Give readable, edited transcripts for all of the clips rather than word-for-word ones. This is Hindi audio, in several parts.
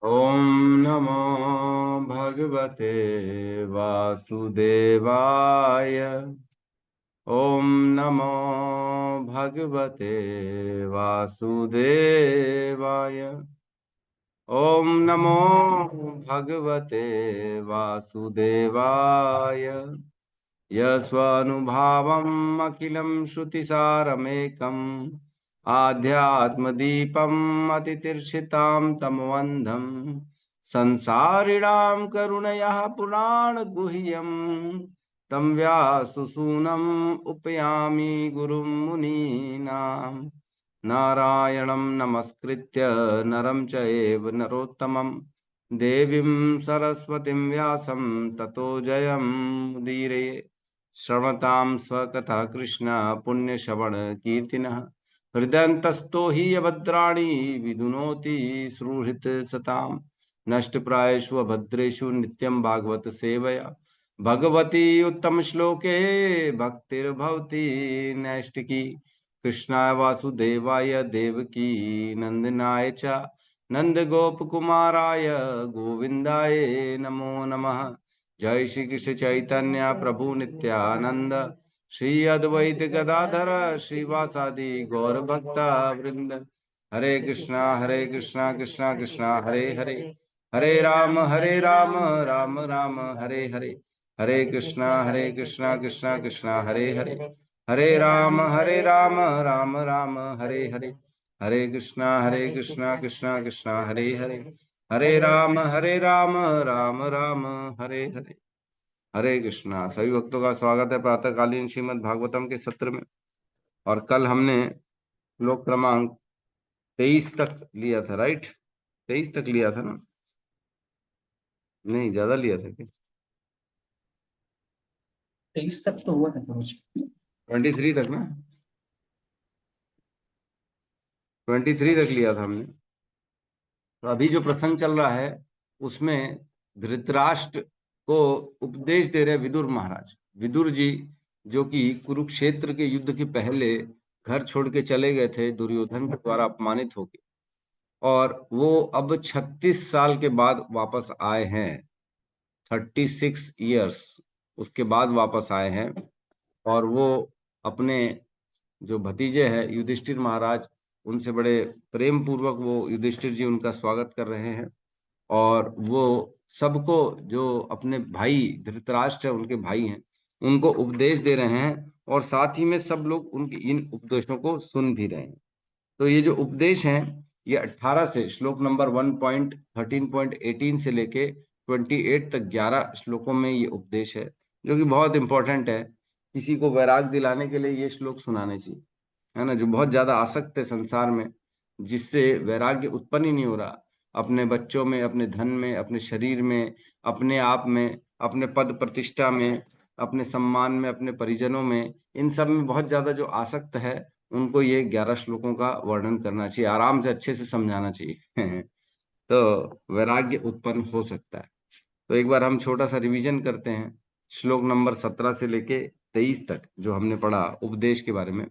ॐ नमो भगवते वासुदेवाय। ॐ नमो भगवते वासुदेवाय। ॐ नमो भगवते वासुदेवाय। यस्वानुभावम् अखिलं श्रुतिसारमेकम् आध्यात्मदीपम् अतितीर्षितां तमवन्धम् संसारिणां करुणया पुराणगुह्यम् तं व्याससूनम् उपयामि गुरुं मुनीनाम्। नारायणं नमस्कृत्य नरं चैव नरोत्तमं देवीं सरस्वतीं व्यासं ततो जयमुदीरये। श्रवतां स्वकथा कृष्ण पुण्यश्रवण कीर्तिनः हृदयन्तस्तो हि अभद्राणि विदुनोति सुहृत् सताम्। नष्टप्रायेषु अभद्रेषु नित्यं भागवत सेवया भगवती उत्तम श्लोके भक्तिर्भवति नैष्टिकी। कृष्णाय वासुदेवाय देवकी नंदनाय च नंद गोप कुमाराय गोविंदाय नमो नमः। जय श्री कृष्ण चैतन्य प्रभु नित्यानंद श्री अद्वैत गदाधर श्रीवासादि गौर भक्त वृंद। हरे कृष्णा कृष्णा कृष्णा हरे हरे, हरे राम राम राम हरे हरे। हरे कृष्णा कृष्णा कृष्णा हरे हरे, हरे राम राम राम हरे हरे। हरे कृष्णा कृष्णा कृष्णा हरे हरे, हरे राम राम राम हरे हरे। हरे कृष्णा। सभी भक्तों का स्वागत है प्रातःकालीन श्रीमद् भागवतम के सत्र में। और कल हमने श्लोक क्रमांक 23 तक लिया था, राइट? 23 तक लिया था ना? नहीं, ज्यादा लिया था क्या? 23 तक तो हुआ था कुछ। 23 तक ना? 23 तक लिया था हमने। तो अभी जो प्रसंग चल रहा है उसमें धृतराष्ट्र को उपदेश दे रहे विदुर महाराज। विदुर जी जो कि कुरुक्षेत्र के युद्ध के पहले घर छोड़ के चले गए थे दुर्योधन के द्वारा अपमानित होके, और वो अब 36 साल के बाद वापस आए हैं। 36 इयर्स उसके बाद वापस आए हैं। और वो अपने जो भतीजे हैं युधिष्ठिर महाराज, उनसे बड़े प्रेम पूर्वक वो युधिष्ठिर जी उनका स्वागत कर रहे हैं। और वो सबको, जो अपने भाई धृतराष्ट्र है उनके भाई हैं, उनको उपदेश दे रहे हैं। और साथ ही में सब लोग उनके इन उपदेशों को सुन भी रहे हैं। तो ये जो उपदेश हैं ये 18 से श्लोक नंबर 1.13.18 से लेके 28 तक 11 श्लोकों में ये उपदेश है, जो कि बहुत इंपॉर्टेंट है। किसी को वैराग दिलाने के लिए ये श्लोक सुनाने चाहिए, है ना? जो बहुत ज्यादा आसक्त है संसार में, जिससे वैराग्य उत्पन्न ही नहीं हो रहा, अपने बच्चों में, अपने धन में, अपने शरीर में, अपने आप में, अपने पद प्रतिष्ठा में, अपने सम्मान में, अपने परिजनों में, इन सब में बहुत ज्यादा जो आसक्त है, उनको ये 11 श्लोकों का वर्णन करना चाहिए, आराम से अच्छे से समझाना चाहिए। तो वैराग्य उत्पन्न हो सकता है। तो एक बार हम छोटा सा रिवीजन करते हैं श्लोक नंबर 17 से लेके 23 तक जो हमने पढ़ा उपदेश के बारे में।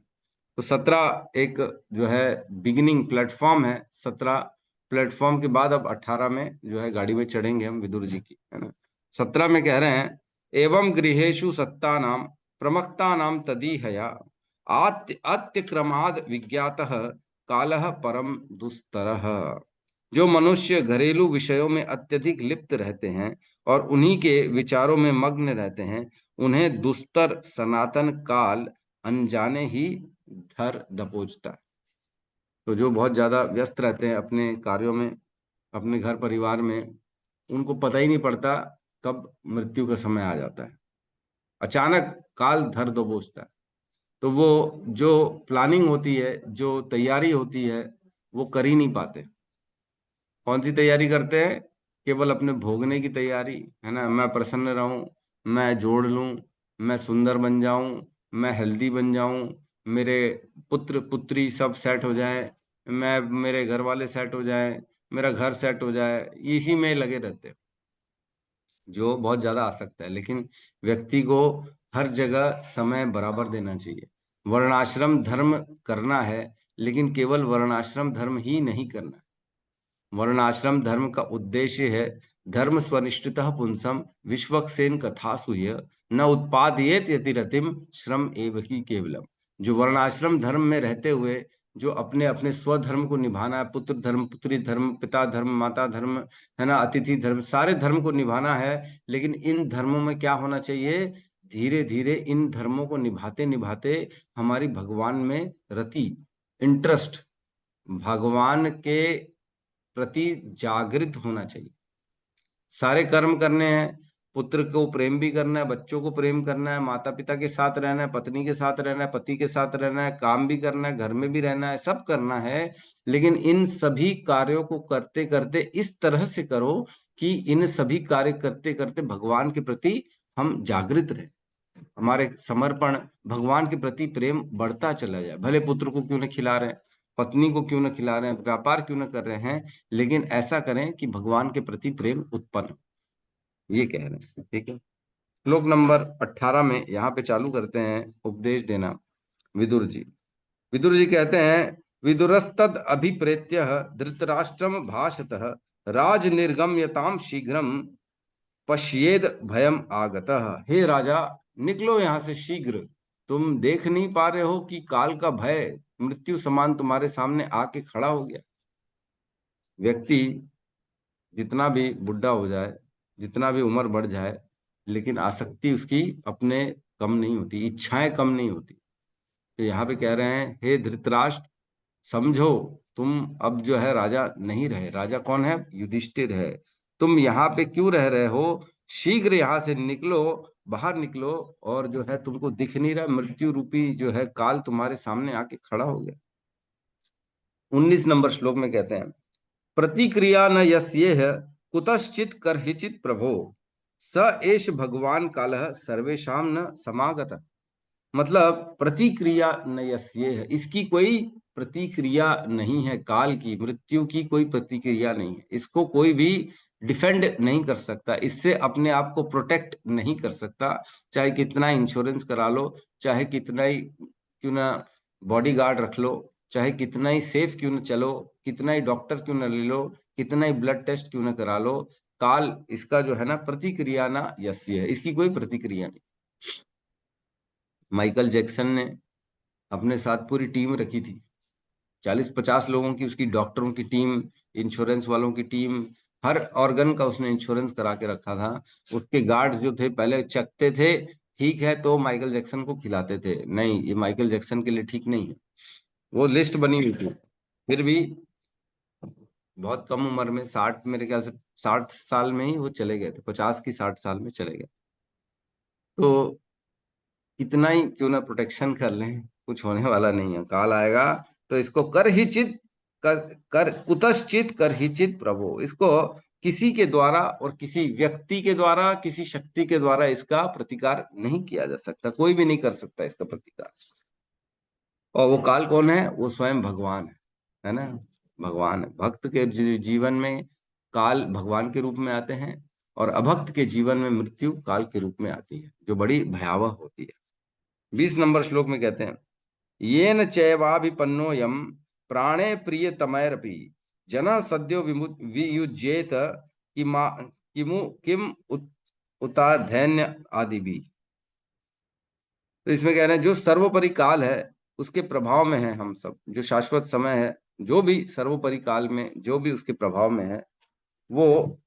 तो 17 एक जो है बिगिनिंग प्लेटफॉर्म है। 17 प्लेटफॉर्म के बाद अब 18 में जो है गाड़ी में चढ़ेंगे हम विदुर जी की, है ना? 17 में कह रहे हैं, एवं गृहेषु सत्ता नाम प्रमक्ता नाम तदीहया अत्यक्रमाद विज्ञातः कालः परम दुस्तरः। जो मनुष्य घरेलू विषयों में अत्यधिक लिप्त रहते हैं और उन्हीं के विचारों में मग्न रहते हैं, उन्हें दुस्तर सनातन काल अनजाने ही धर दबोचता है। तो जो बहुत ज्यादा व्यस्त रहते हैं अपने कार्यों में, अपने घर परिवार में, उनको पता ही नहीं पड़ता कब मृत्यु का समय आ जाता है। अचानक काल धर दबोचता है। तो वो जो प्लानिंग होती है, जो तैयारी होती है, वो कर ही नहीं पाते। कौन सी तैयारी करते हैं? केवल अपने भोगने की तैयारी, है ना? मैं प्रसन्न रहूं, मैं जोड़ लूं, मैं सुंदर बन जाऊं, मैं हेल्दी बन जाऊं, मेरे पुत्र पुत्री सब सेट हो जाएं, मैं, मेरे घर वाले सेट हो जाएं, मेरा घर सेट हो जाए, इसी में लगे रहते हैं, जो बहुत ज्यादा आसक्त है। लेकिन व्यक्ति को हर जगह समय बराबर देना चाहिए। वर्णाश्रम धर्म करना है, लेकिन केवल वर्णाश्रम धर्म ही नहीं करना। वर्णाश्रम धर्म का उद्देश्य है धर्म स्वनिष्ठतः पुंसम विश्वक्सेन कथासु न उत्पादयेत यतिरतिम श्रम एव ही केवलम। जो वर्णाश्रम धर्म में रहते हुए जो अपने अपने स्वधर्म को निभाना है, पुत्र धर्म, पुत्री धर्म, पिता धर्म, माता धर्म, है ना, अतिथि धर्म, सारे धर्म को निभाना है। लेकिन इन धर्मों में क्या होना चाहिए, धीरे धीरे इन धर्मों को निभाते निभाते हमारी भगवान में रति, इंटरेस्ट, भगवान के प्रति जागृत होना चाहिए। सारे कर्म करने हैं, पुत्र को प्रेम भी करना है, बच्चों को प्रेम करना है, माता पिता के साथ रहना है, पत्नी के साथ रहना है, पति के साथ रहना है, काम भी करना है, घर में भी रहना है, सब करना है। लेकिन इन सभी कार्यों को करते करते इस तरह से करो कि इन सभी कार्य करते करते भगवान के प्रति हम जागृत रहे, हमारे समर्पण, भगवान के प्रति प्रेम बढ़ता चला जाए। भले पुत्र को क्यों न खिला रहे हैं, पत्नी को क्यों न खिला रहे हैं, व्यापार क्यों न कर रहे हैं, लेकिन ऐसा करें कि भगवान के प्रति प्रेम उत्पन्न हो। ये कह रहे हैं, ठीक है। श्लोक नंबर 18 में यहाँ पे चालू करते हैं उपदेश देना विदुर जी। विदुर जी कहते हैं, विदुरस्तद अभिप्रेत्य धृतराष्ट्रम भाषतः राज निर्गम्यताम शीघ्रम पश्येद भयम आगतः। हे राजा, निकलो यहाँ से शीघ्र, तुम देख नहीं पा रहे हो कि काल का भय मृत्यु समान तुम्हारे सामने आके खड़ा हो गया। व्यक्ति जितना भी बुढ़ा हो जाए, जितना भी उम्र बढ़ जाए, लेकिन आसक्ति उसकी अपने कम नहीं होती, इच्छाएं कम नहीं होती। तो यहाँ पे कह रहे हैं, हे धृतराष्ट्र, समझो तुम अब जो है राजा नहीं रहे। राजा कौन है? युधिष्ठिर है। तुम यहाँ पे क्यों रह रहे हो? शीघ्र यहाँ से निकलो, बाहर निकलो। और जो है तुमको दिख नहीं रहा, मृत्यु रूपी जो है काल तुम्हारे सामने आके खड़ा हो गया। 19 नंबर श्लोक में कहते हैं, प्रतिक्रिया न यस्येह कुतश्चित करहिचित प्रभो स एष भगवान कालः सर्वेषाम न समागत। मतलब प्रतिक्रिया न यस्येह, इसकी कोई प्रतिक्रिया नहीं है, काल की, मृत्यु की कोई प्रतिक्रिया नहीं है। इसको कोई भी डिफेंड नहीं कर सकता, इससे अपने आप को प्रोटेक्ट नहीं कर सकता। चाहे कितना इंश्योरेंस करा लो, चाहे कितना ही क्यों ना बॉडीगार्ड रख लो, चाहे कितना ही सेफ क्यों न चलो, कितना ही डॉक्टर क्यों न ले लो, कितना ही ब्लड टेस्ट क्यों न करा लो, काल इसका जो है ना प्रतिक्रिया ना यस्य है, इसकी कोई प्रतिक्रिया नहीं। माइकल जैक्सन ने अपने साथ पूरी टीम रखी थी, 40-50 लोगों की उसकी, डॉक्टरों की टीम, इंश्योरेंस वालों की टीम, हर ऑर्गन का उसने इंश्योरेंस करा के रखा था। उसके गार्ड जो थे पहले चखते थे, ठीक है तो माइकल जैक्सन को खिलाते थे, नहीं ये माइकल जैक्सन के लिए ठीक नहीं है। वो लिस्ट बनी हुई थी, फिर भी बहुत कम उम्र में, 60, मेरे ख्याल से 60 साल में ही वो चले गए थे, 50 की 60 साल में चले गए। तो कितना ही क्यों ना प्रोटेक्शन कर लें, कुछ होने वाला नहीं है। काल आएगा तो इसको कर ही चित, कर कुतश्चित कर ही चित प्रभु, इसको किसी के द्वारा और किसी व्यक्ति के द्वारा, किसी शक्ति के द्वारा इसका प्रतिकार नहीं किया जा सकता, कोई भी नहीं कर सकता इसका प्रतिकार। और वो काल कौन है? वो स्वयं भगवान है ना, भगवान है। भक्त के जीवन में काल भगवान के रूप में आते हैं, और अभक्त के जीवन में मृत्यु काल के रूप में आती है, जो बड़ी भयावह होती है। 20 नंबर श्लोक में कहते हैं, येन चैवाभिपन्नो यम प्राणे प्रियतमैरपि जन सद्यो वियुज्येत किमु किम उताधैन्य आदि भी। तो इसमें कह रहे हैं, जो सर्वोपरि काल है उसके प्रभाव में है हम सब, जो शाश्वत समय है, जो भी सर्वोपरि काल में जो भी उसके प्रभाव में है, वो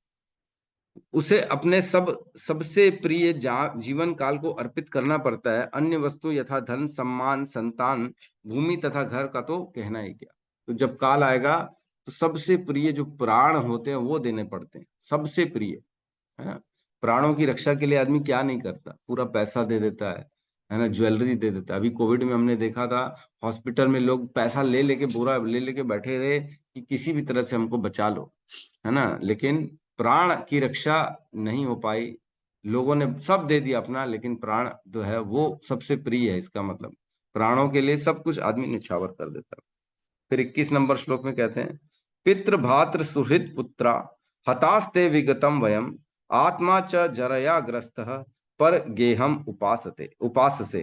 उसे अपने सबसे प्रिय जीवन काल को अर्पित करना पड़ता है। अन्य वस्तु यथा धन, सम्मान, संतान, भूमि तथा घर का तो कहना ही क्या। तो जब काल आएगा तो सबसे प्रिय जो प्राण होते हैं वो देने पड़ते हैं, सबसे प्रिय, है ना। प्राणों की रक्षा के लिए आदमी क्या नहीं करता, पूरा पैसा दे देता है ना, ज्वेलरी दे देता है। अभी कोविड में हमने देखा था, हॉस्पिटल में लोग पैसा ले लेके, पूरा ले लेके बैठे रहे कि किसी भी तरह से हमको बचा लो, है ना। लेकिन प्राण की रक्षा नहीं हो पाई, लोगों ने सब दे दिया अपना, लेकिन प्राण जो है वो सबसे प्रिय है। इसका मतलब प्राणों के लिए सब कुछ आदमी निछावर कर देता है। फिर 21 नंबर श्लोक में कहते हैं, पितृ भातृ सुहृद पुत्रा हतास्ते विगतम वयम आत्मा च जरया ग्रस्तः पर गेहम उपासते उपाससे।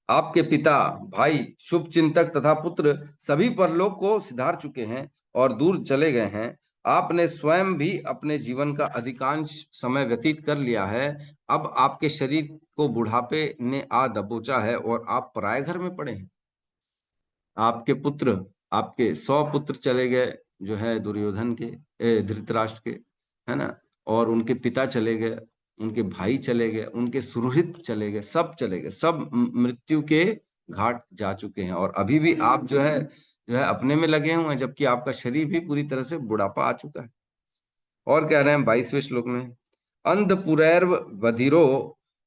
आपके पिता, भाई, शुभ चिंतक तथा पुत्र सभी परलोक को सिधार चुके हैं और दूर चले गए हैं। आपने स्वयं भी अपने जीवन का अधिकांश समय व्यतीत कर लिया है। अब आपके शरीर को बुढ़ापे ने आ दबोचा है और आप पराये घर में पड़े हैं। आपके पुत्र, आपके 100 पुत्र चले गए, जो है दुर्योधन के, धृतराष्ट्र के, है ना। और उनके पिता चले गए, उनके भाई चले गए, उनके सुहृद चले गए, सब चले गए, सब मृत्यु के घाट जा चुके हैं। और अभी भी आप जो है अपने में लगे हुए हैं, जबकि आपका शरीर भी पूरी तरह से बुढ़ापा आ चुका है। और कह रहे हैं 22वें श्लोक में, अंधपुरैर्व बधिरो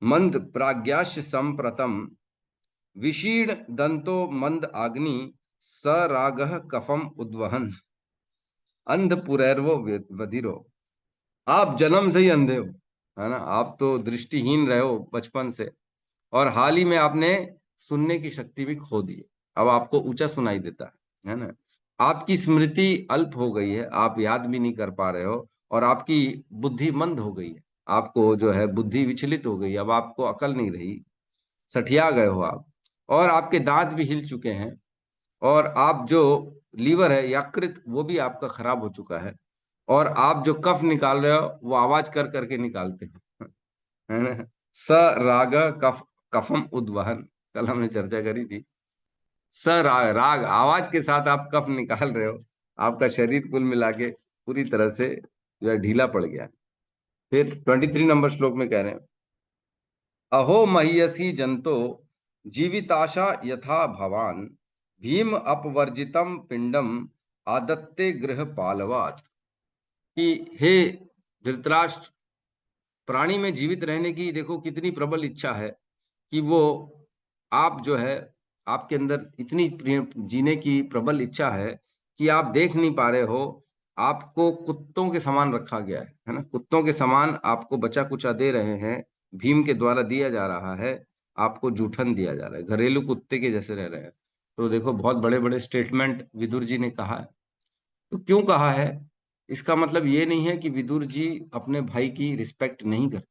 मंद प्राज्ञास्य संप्रतम विशीर्ण दंतो मंद आग्नि सरागः कफम उद्वहन। अंधपुरैर्वो बधिरो, आप जन्म से ही अंधे हो, है ना। आप तो दृष्टिहीन रहे हो बचपन से, और हाल ही में आपने सुनने की शक्ति भी खो दी है। अब आपको ऊंचा सुनाई देता है ना। आपकी स्मृति अल्प हो गई है, आप याद भी नहीं कर पा रहे हो, और आपकी बुद्धि मंद हो गई है। आपको जो है बुद्धि विचलित हो गई, अब आपको अकल नहीं रही, सठिया गए हो आप। और आपके दांत भी हिल चुके हैं, और आप जो लीवर है यकृत, वो भी आपका खराब हो चुका है। और आप जो कफ निकाल रहे हो वो आवाज कर करके निकालते हो, है ना। स राग कफ कफम उद्वहन, कल हमने चर्चा करी थी। स राग, राग आवाज के साथ आप कफ निकाल रहे हो। आपका शरीर कुल मिला के पूरी तरह से जो है ढीला पड़ गया। फिर 23 नंबर श्लोक में कह रहे हैं, अहो मह्यसी जंतो जीविताशा यथा भवान भीम अपवर्जितम पिंडम आदत्ते गृह पालवात। कि हे धृतराष्ट्र, प्राणी में जीवित रहने की देखो कितनी प्रबल इच्छा है, कि वो आप जो है, आपके अंदर इतनी जीने की प्रबल इच्छा है कि आप देख नहीं पा रहे हो। आपको कुत्तों के समान रखा गया है ना। कुत्तों के समान आपको बचा कुचा दे रहे हैं, भीम के द्वारा दिया जा रहा है। आपको जूठन दिया जा रहा है, घरेलू कुत्ते के जैसे रह रहे हैं। तो देखो बहुत बड़े बड़े स्टेटमेंट विदुर जी ने कहा है। तो क्यों कहा है? इसका मतलब ये नहीं है कि विदुर जी अपने भाई की रिस्पेक्ट नहीं करते।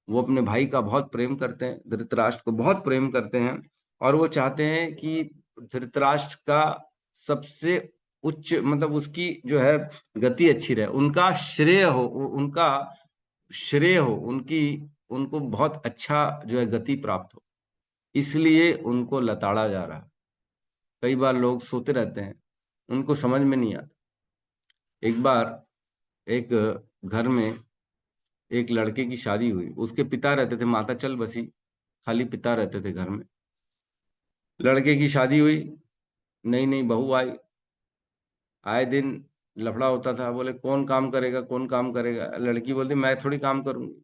वो अपने भाई का बहुत प्रेम करते हैं, धृतराष्ट्र को बहुत प्रेम करते हैं, और वो चाहते हैं कि धृतराष्ट्र का सबसे उच्च, मतलब उसकी जो है गति अच्छी रहे, उनका श्रेय हो, उनका श्रेय हो, उनकी, उनको बहुत अच्छा जो है गति प्राप्त हो। इसलिए उनको लताड़ा जा रहा है। कई बार लोग सोते रहते हैं, उनको समझ में नहीं आता। एक बार एक घर में एक लड़के की शादी हुई, उसके पिता रहते थे, माता चल बसी, खाली पिता रहते थे घर में। लड़के की शादी हुई, नई नई बहू आई, आए दिन लफड़ा होता था। बोले कौन काम करेगा, कौन काम करेगा। लड़की बोलती मैं थोड़ी काम करूंगी,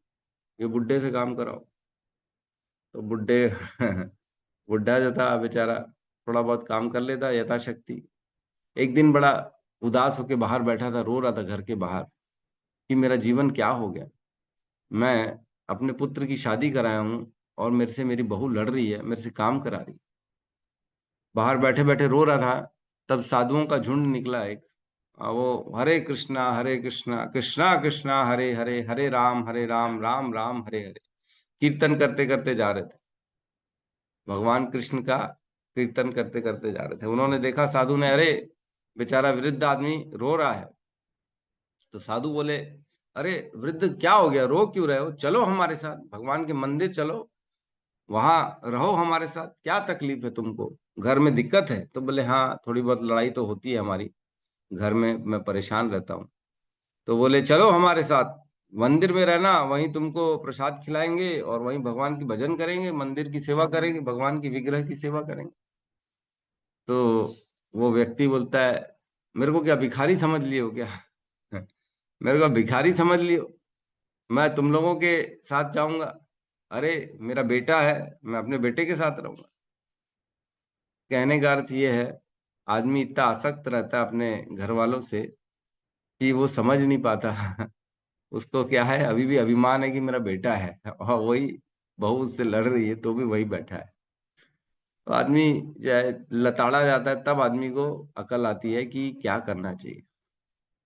ये बुड्ढे से काम कराओ। तो बुड्ढे बुड्ढा जो था बेचारा थोड़ा बहुत काम कर लेता यथाशक्ति। एक दिन बड़ा उदास होके बाहर बैठा था, रो रहा था घर के बाहर, कि मेरा जीवन क्या हो गया। मैं अपने पुत्र की शादी कराया हूँ, और मेरे से मेरी बहू लड़ रही है, मेरे से काम करा रही है। बाहर बैठे बैठे रो रहा था, तब साधुओं का झुंड निकला एक। वो हरे कृष्णा कृष्णा कृष्णा हरे हरे, हरे राम राम राम हरे हरे, कीर्तन करते करते जा रहे थे। भगवान कृष्ण का कीर्तन करते करते जा रहे थे। उन्होंने देखा, साधु ने, अरे बेचारा वृद्ध आदमी रो रहा है। तो साधु बोले, अरे वृद्ध क्या हो गया, रो क्यों रहे हो, चलो हमारे साथ भगवान के मंदिर चलो, वहां रहो हमारे साथ, क्या तकलीफ है तुमको, घर में दिक्कत है? तो बोले हाँ, थोड़ी बहुत लड़ाई तो होती है हमारी घर में, मैं परेशान रहता हूँ। तो बोले चलो हमारे साथ मंदिर में रहना, वहीं तुमको प्रसाद खिलाएंगे, और वहीं भगवान की भजन करेंगे, मंदिर की सेवा करेंगे, भगवान की विग्रह की सेवा करेंगे। तो वो व्यक्ति बोलता है, मेरे को क्या भिखारी समझ लिए हो क्या? मेरे को भिखारी समझ लियो, मैं तुम लोगों के साथ जाऊंगा? अरे मेरा बेटा है, मैं अपने बेटे के साथ रहूंगा। कहने का अर्थ ये है, आदमी इतना आसक्त रहता है अपने घर वालों से कि वो समझ नहीं पाता। उसको क्या है, अभी भी अभिमान है कि मेरा बेटा है, और वही बहू उससे लड़ रही है तो भी वही बैठा है। तो आदमी जो है लताड़ा जाता है, तब आदमी को अकल आती है कि क्या करना चाहिए।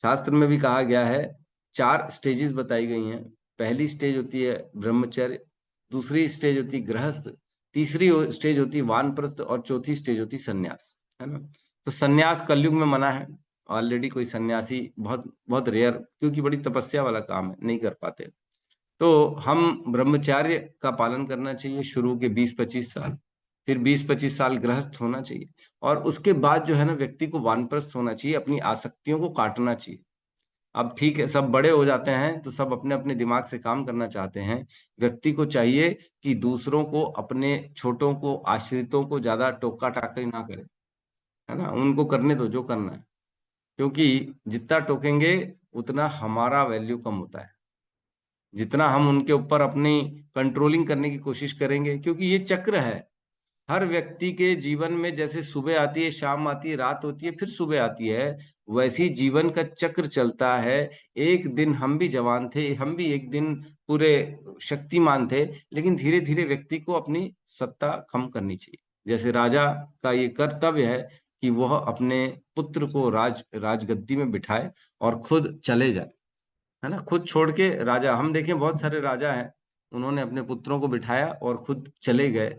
शास्त्र में भी कहा गया है, 4 स्टेजेस बताई गई हैं। पहली स्टेज होती है ब्रह्मचर्य, दूसरी स्टेज होती है गृहस्थ, तीसरी स्टेज होती है वानप्रस्थ और चौथी स्टेज होती है सन्यास, है ना। तो सन्यास कलयुग में मना है। ऑलरेडी कोई सन्यासी बहुत बहुत रेयर, क्योंकि बड़ी तपस्या वाला काम है, नहीं कर पाते। तो हम ब्रह्मचर्य का पालन करना चाहिए शुरू के 20-25 साल, फिर 20-25 साल गृहस्थ होना चाहिए, और उसके बाद जो है ना व्यक्ति को वानप्रस्थ होना चाहिए, अपनी आसक्तियों को काटना चाहिए। अब ठीक है, सब बड़े हो जाते हैं तो सब अपने अपने दिमाग से काम करना चाहते हैं। व्यक्ति को चाहिए कि दूसरों को, अपने छोटों को, आश्रितों को ज्यादा टोका टाकी ना करे, है ना। उनको करने दो जो करना है, क्योंकि जितना टोकेंगे उतना हमारा वैल्यू कम होता है, जितना हम उनके ऊपर अपनी कंट्रोलिंग करने की कोशिश करेंगे, क्योंकि ये चक्र है हर व्यक्ति के जीवन में। जैसे सुबह आती है, शाम आती है, रात होती है, फिर सुबह आती है, वैसी जीवन का चक्र चलता है। एक दिन हम भी जवान थे, हम भी एक दिन पूरे शक्तिमान थे, लेकिन धीरे धीरे व्यक्ति को अपनी सत्ता कम करनी चाहिए। जैसे राजा का ये कर्तव्य है कि वह अपने पुत्र को राजगद्दी में बिठाए और खुद चले जाए, है ना। खुद छोड़ के राजा, हम देखें बहुत सारे राजा हैं, उन्होंने अपने पुत्रों को बिठाया और खुद चले गए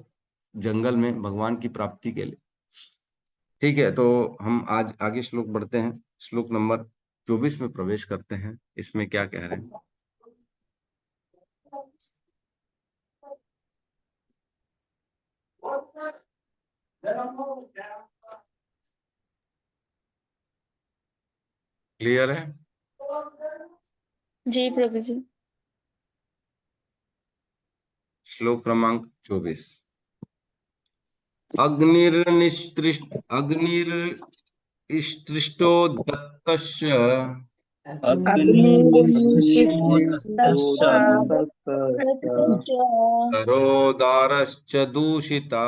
जंगल में भगवान की प्राप्ति के लिए। ठीक है, तो हम आज आगे श्लोक बढ़ते हैं, श्लोक नंबर 24 में प्रवेश करते हैं। इसमें क्या कह रहे हैं? क्लियर है? जी प्रभु जी। श्लोक क्रमांक 24। अग्निर्निस्तृष्टो दत्तस्य करोदारश्च दूषिता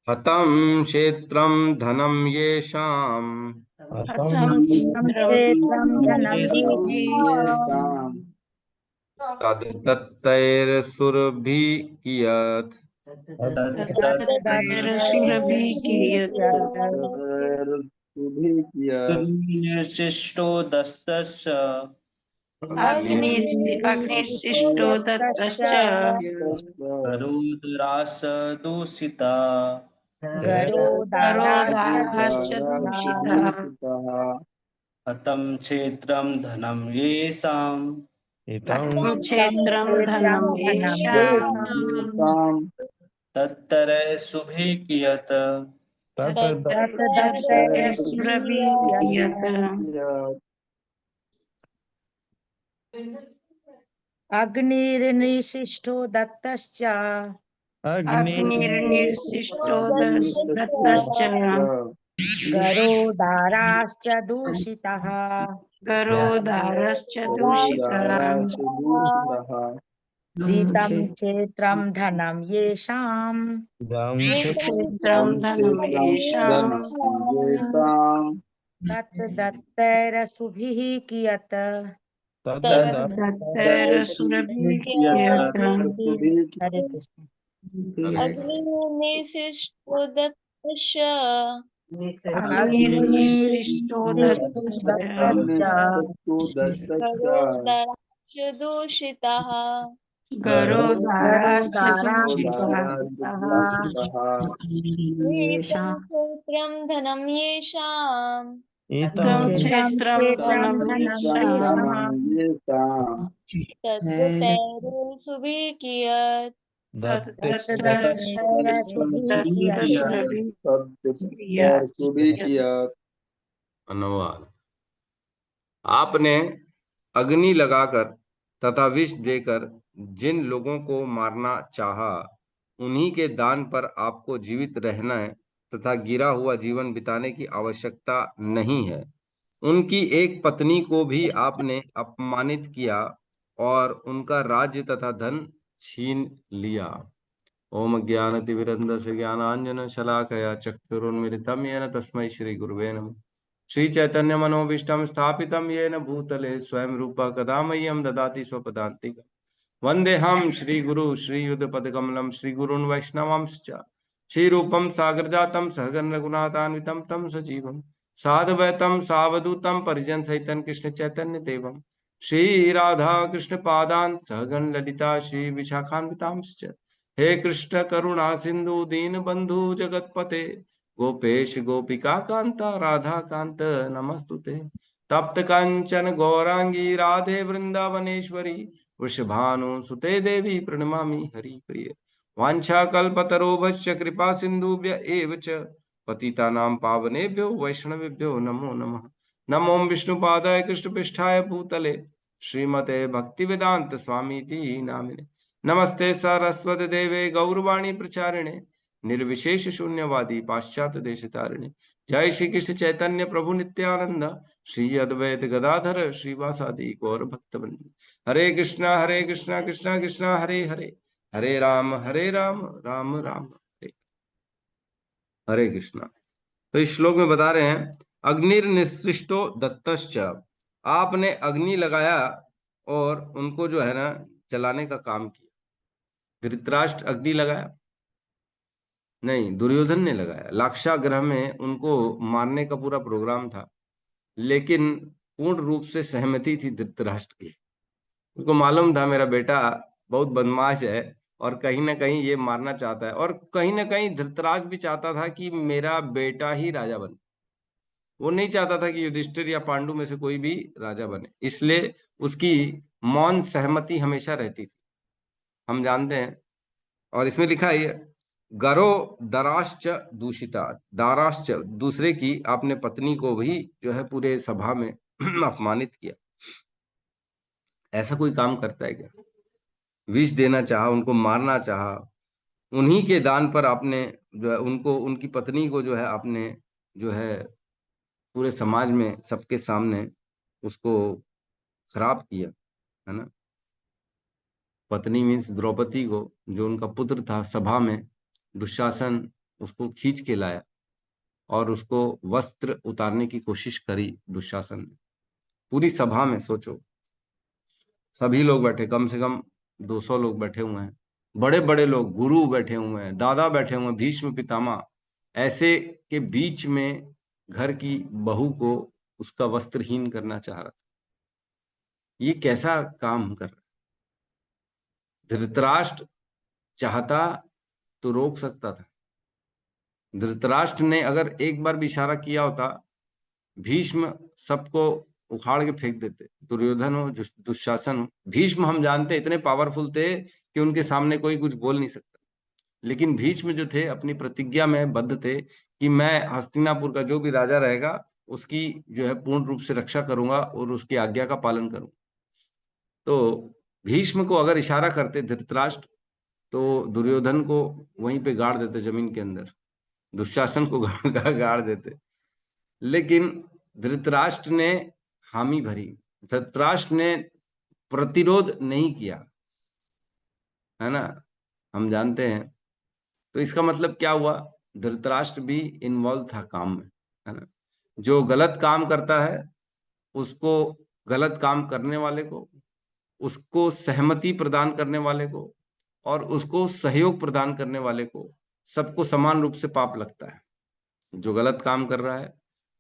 हतं क्षेत्रं धनं येषाम् तद्दत्तैरसुरभिः कियत् निर्शिष्टो दस्तस्य अग्निशिष्टो दत्तश्च करोदरास दूषिता करोदाराश्च दूषिता हतं क्षेत्रं धनं येषाम् हतं क्षेत्रं धनं येषाम् तत्तरे शुभे कियत् तत्तदसुरभिः कियत् अग्निर्निशिष्टो दत्तश्च अग्निर्निर्शिष्टो दत्तश्च गरोदाराश्च दूषितः करोदारश्च दूषितः ऋतं क्षेत्रं धनं येषाम् क्षेत्रं धनं येषाम् तत्दत्तैरसुभिः कियत् तत्तदसुरभिः कियत् हरे कृष्ण। अग्निर्निशिष्टो दत्तश्च अग्निर्निशिष्टो दत्तश्च करोदराश्च दूषिताः करोदाराश्च दूषिताः एतं क्षेत्रं धनं येषाम् एतं क्षेत्रं धनं येषाम् तत्तैरसुभिः कियत् धन्यवाद। आपने अग्नि लगाकर तथा विष देकर जिन लोगों को मारना चाहा, उन्हीं के दान पर आपको जीवित रहना है तथा गिरा हुआ जीवन बिताने की आवश्यकता नहीं है। उनकी एक पत्नी को भी आपने अपमानित किया और उनका राज्य तथा धन छीन लिया। ओम ज्ञानतिमिरन्धस्य ज्ञानाञ्जन शलाकया चक्षुरुन्मिलितं येन तस्मै श्री गुरुवे नमः। श्री चैतन्य मनोभीष्टं स्थापितं येन भूतले स्वयं रूपा कदा मह्यं ददाति स्वपदान्तिकम्। वन्देऽहं श्रीगुरु श्रीयुतपदकमलं श्रीगुरून् वैष्णवांश्च श्रीरूपं सागरजातं सहगण रघुनाथान्वितं तं सजीवं साधवैतं सावधूतं परिजन सहितं कृष्ण चैतन्य देवं श्री राधा कृष्ण पादान सहगण ललिता श्री विशाखान्वितांश्च। हे कृष्ण करुणा सिंधु दीन बंधु जगतपते गोपेश गोपिका कांता राधा कांत नमस्तुते। तप्त कंचन गौरांगी राधे वृंदावनेश्वरी वृषभानु सुते देवी प्रणमामि हरिप्रिय। वाञ्छाकल्पतरुभ्यश्च कृपा सिन्धुभ्य एव च पतितानां पावनेभ्यो वैष्णवेभ्यो नमो नमः। नमो विष्णुपादाय कृष्णपृष्ठाय भूतले श्रीमते भक्तिवेदांत स्वामीति नामिने। नमस्ते सरस्वती देवे गौरवाणी प्रचारिणे निर्विशेष शून्यवादी पाश्चात्य देशतारिणे। जय श्री कृष्ण चैतन्य प्रभु नित्यानंद श्री अद्वैत गदाधर श्रीवासादि गौर भक्तवृंद। हरे कृष्णा कृष्णा कृष्णा हरे हरे हरे राम राम राम हरे हरे कृष्णा। तो इस श्लोक में बता रहे हैं अग्निर्निसृष्टो दत्तश्च, आपने अग्नि लगाया और उनको जो है ना जलाने का काम किया। धृतराष्ट्र अग्नि लगाया नहीं, दुर्योधन ने लगाया। लाक्षागृह में उनको मारने का पूरा प्रोग्राम था, लेकिन पूर्ण रूप से सहमति थी धृतराष्ट्र की। उनको मालूम था मेरा बेटा बहुत बदमाश है और कहीं ना कहीं ये मारना चाहता है, और कहीं ना कहीं धृतराष्ट्र भी चाहता था कि मेरा बेटा ही राजा बने। वो नहीं चाहता था कि युधिष्ठिर या पांडु में से कोई भी राजा बने, इसलिए उसकी मौन सहमति हमेशा रहती थी, हम जानते हैं। और इसमें लिखा है गरो दराश्च दूषिता, दाराश्च दूसरे की, आपने पत्नी को भी जो है पूरे सभा में अपमानित किया। ऐसा कोई काम करता है क्या? विष देना चाहा, उनको मारना चाहा, उन्हीं के दान पर आपने जो है उनको, उनकी पत्नी को जो है आपने जो है पूरे समाज में सबके सामने उसको खराब किया, है ना। पत्नी मीन्स द्रौपदी को, जो उनका पुत्र था, सभा में दुशासन उसको खींच के लाया और उसको वस्त्र उतारने की कोशिश करी दुशासन ने पूरी सभा में। सोचो, सभी लोग बैठे, कम से कम 200 लोग बैठे हुए हैं, बड़े बड़े लोग, गुरु बैठे हुए हैं, दादा बैठे हुए हैं, भीष्म पितामह, ऐसे के बीच में घर की बहू को उसका वस्त्रहीन करना चाह रहा था। ये कैसा काम कर रहा? धृतराष्ट्र चाहता तो रोक सकता था। धृतराष्ट्र ने अगर एक बार भी इशारा किया होता, भीष्म सबको उखाड़ के फेंक देते, दुर्योधन हो दुशासन हो। भीष्म हम जानते इतने पावरफुल थे कि उनके सामने कोई कुछ बोल नहीं सकता, लेकिन भीष्म जो थे अपनी प्रतिज्ञा में बद्ध थे कि मैं हस्तिनापुर का जो भी राजा रहेगा उसकी जो है पूर्ण रूप से रक्षा करूंगा और उसकी आज्ञा का पालन करूंगा। तो भीष्म को अगर इशारा करते धृतराष्ट्र, तो दुर्योधन को वहीं पे गाड़ देते जमीन के अंदर, दुशासन को गाड़ देते। लेकिन धृतराष्ट्र ने हामी भरी, धृतराष्ट्र ने प्रतिरोध नहीं किया, है ना, हम जानते हैं। तो इसका मतलब क्या हुआ? धृतराष्ट्र भी इन्वॉल्व था काम में, है ना। जो गलत काम करता है उसको, गलत काम करने वाले को, उसको सहमति प्रदान करने वाले को और उसको सहयोग प्रदान करने वाले को, सबको समान रूप से पाप लगता है। जो गलत काम कर रहा है